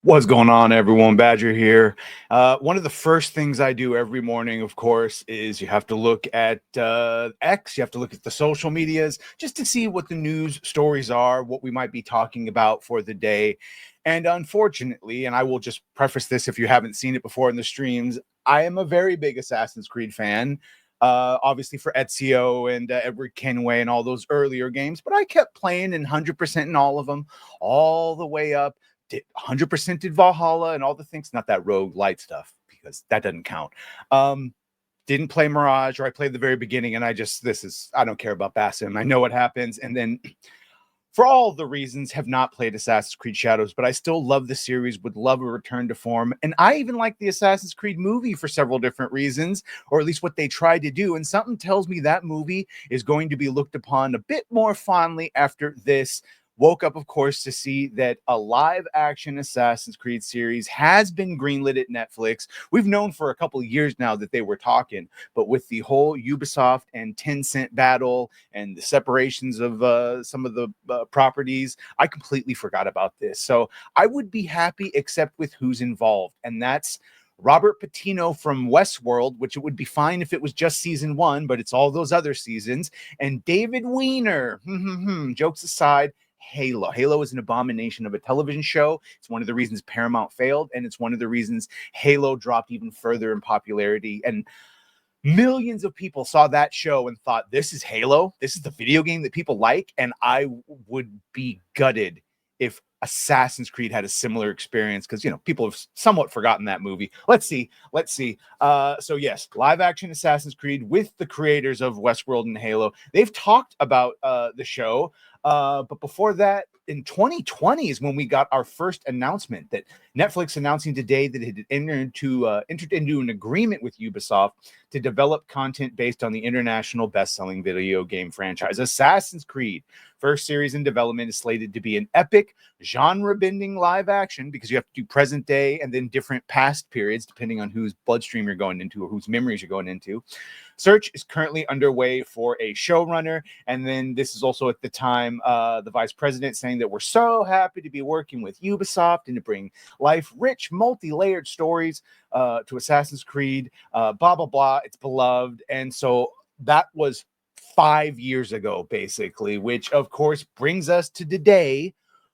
What's going on, everyone? Badger here. One of the first things I do every morning, of course, is you have to look at X. You have to look at the social medias just to see what the news stories are, what we might be talking about for the day. And unfortunately, and I will just preface this if you haven't seen it before in the streams, I am a very big Assassin's Creed fan. Obviously for Ezio and Edward Kenway and all those earlier games, but I kept playing and 100% in all of them, all the way up did 100% did Valhalla and all the things, not that rogue light stuff because that doesn't count. Didn't play Mirage, or I played the very beginning and I don't care about Basim. I know what happens. And then for all the reasons, have not played Assassin's Creed Shadows, but I still love the series, would love a return to form. And I even like the Assassin's Creed movie for several different reasons, or at least what they tried to do. And something tells me that movie is going to be looked upon a bit more fondly after this. Woke up, of course, to see that a live action Assassin's Creed series has been greenlit at Netflix. We've known for a couple of years now that they were talking, but with the whole Ubisoft and Tencent battle and the separations of some of the properties, I completely forgot about this. So I would be happy except with who's involved, and that's Robert Patino from Westworld, which it would be fine if it was just season one, but it's all those other seasons, and David Weiner. Jokes aside, Halo. Halo is an abomination of a television show. It's one of the reasons Paramount failed, and it's one of the reasons Halo dropped even further in popularity. And millions of people saw that show and thought, this is Halo. This is the video game that people like. And I would be gutted if Assassin's Creed had a similar experience, because people have somewhat forgotten that movie. Let's see. So yes, live action Assassin's Creed with the creators of Westworld and Halo. They've talked about the show, but before that, in 2020 is when we got our first announcement that Netflix announcing today that it had entered into an agreement with Ubisoft to develop content based on the international best-selling video game franchise Assassin's Creed. First series in development is slated to be an epic, genre-bending live action, because you have to do present day and then different past periods depending on whose bloodstream you're going into or whose memories you're going into. Search is currently underway for a showrunner, and then this is also at the time the vice president saying that we're so happy to be working with Ubisoft and to bring life-rich, multi-layered stories to Assassin's Creed, blah, blah, blah. It's beloved. And so that was 5 years ago, basically, which, of course, brings us to today,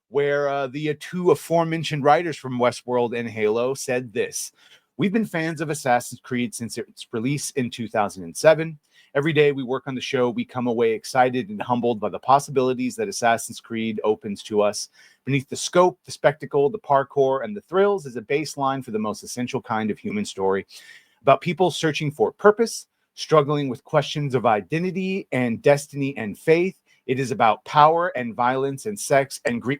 where the two aforementioned writers from Westworld and Halo said this: "We've been fans of Assassin's Creed since its release in 2007. Every day we work on the show, we come away excited and humbled by the possibilities that Assassin's Creed opens to us. Beneath the scope, the spectacle, the parkour, and the thrills is a baseline for the most essential kind of human story, about people searching for purpose, struggling with questions of identity and destiny and faith. It is about power and violence and sex and grief.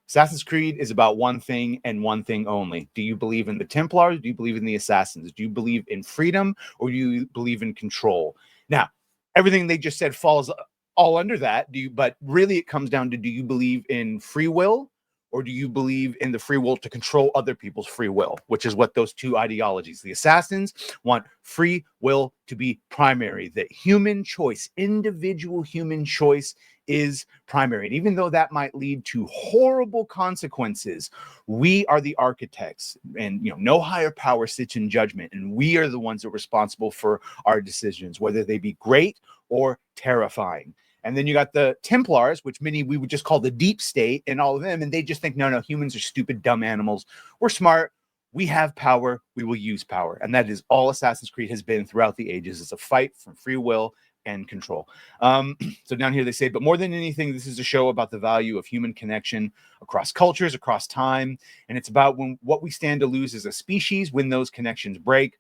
Assassin's Creed is about one thing and one thing only. Do you believe in the Templars? Do you believe in the Assassins? Do you believe in freedom, or do you believe in control?" Now, everything they just said falls all under that. But really it comes down to, do you believe in free will, or do you believe in the free will to control other people's free will, which is what those two ideologies. The Assassins want free will to be primary, that human choice, individual human choice, is primary. And even though that might lead to horrible consequences, we are the architects, and no higher power sits in judgment, and we are the ones that are responsible for our decisions, whether they be great or terrifying. And then you got the Templars, which many we would just call the deep state, and all of them, and they just think, no, humans are stupid, dumb animals. We're smart. We have power. We will use power. And that is all Assassin's Creed has been throughout the ages. It's a fight for free will and control. So down here they say, but more than anything, this is a show about the value of human connection across cultures, across time. And it's about what we stand to lose as a species when those connections break.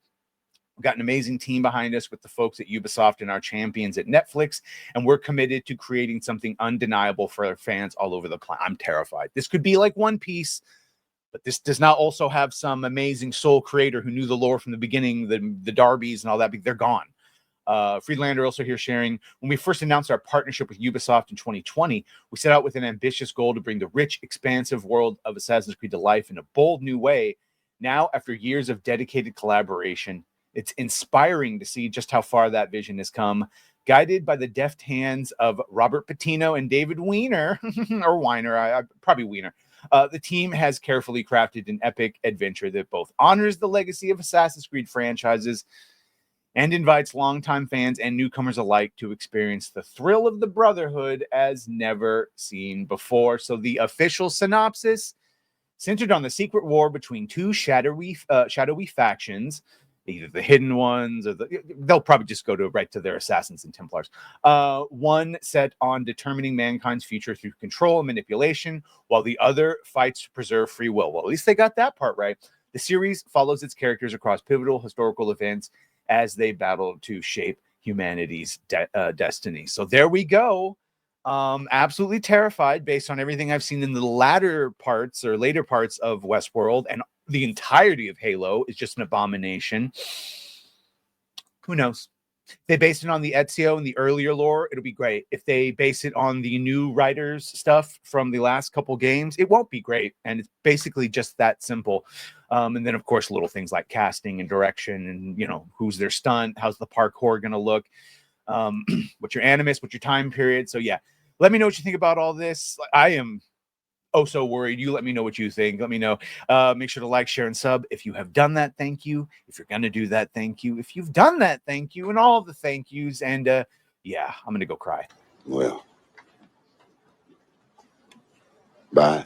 We've got an amazing team behind us with the folks at Ubisoft and our champions at Netflix, and we're committed to creating something undeniable for our fans all over the planet. I'm terrified. This could be like One Piece, but this does not also have some amazing soul creator who knew the lore from the beginning, the Darbys and all that. They're gone. Friedlander also here sharing, when we first announced our partnership with Ubisoft in 2020, we set out with an ambitious goal to bring the rich, expansive world of Assassin's Creed to life in a bold new way. Now, after years of dedicated collaboration, it's inspiring to see just how far that vision has come, guided by the deft hands of Robert Patino and David Weiner, or Weiner, probably Weiner. The team has carefully crafted an epic adventure that both honors the legacy of Assassin's Creed franchises and invites longtime fans and newcomers alike to experience the thrill of the Brotherhood as never seen before. So the official synopsis, centered on the secret war between two shadowy factions, either the hidden ones or they'll probably just go right to their assassins and Templars. One set on determining mankind's future through control and manipulation, while the other fights to preserve free will. Well, at least they got that part right. The series follows its characters across pivotal historical events as they battle to shape humanity's destiny. So there we go. Absolutely terrified based on everything I've seen in the later parts of Westworld, and the entirety of Halo is just an abomination. Who knows? If they base it on the Ezio and the earlier lore, it'll be great. If they base it on the new writers stuff from the last couple games, it won't be great. And it's basically just that simple. And then, of course, little things like casting and direction and, you know, who's their stunt, how's the parkour going to look, what's your animus, what's your time period. So, yeah, let me know what you think about all this. I am so worried. You let me know what you think. Let me know. Make sure to like, share, and sub. If you have done that, thank you. If you're going to do that, thank you. If you've done that, thank you. And all of the thank yous. And yeah, I'm going to go cry. Well, bye.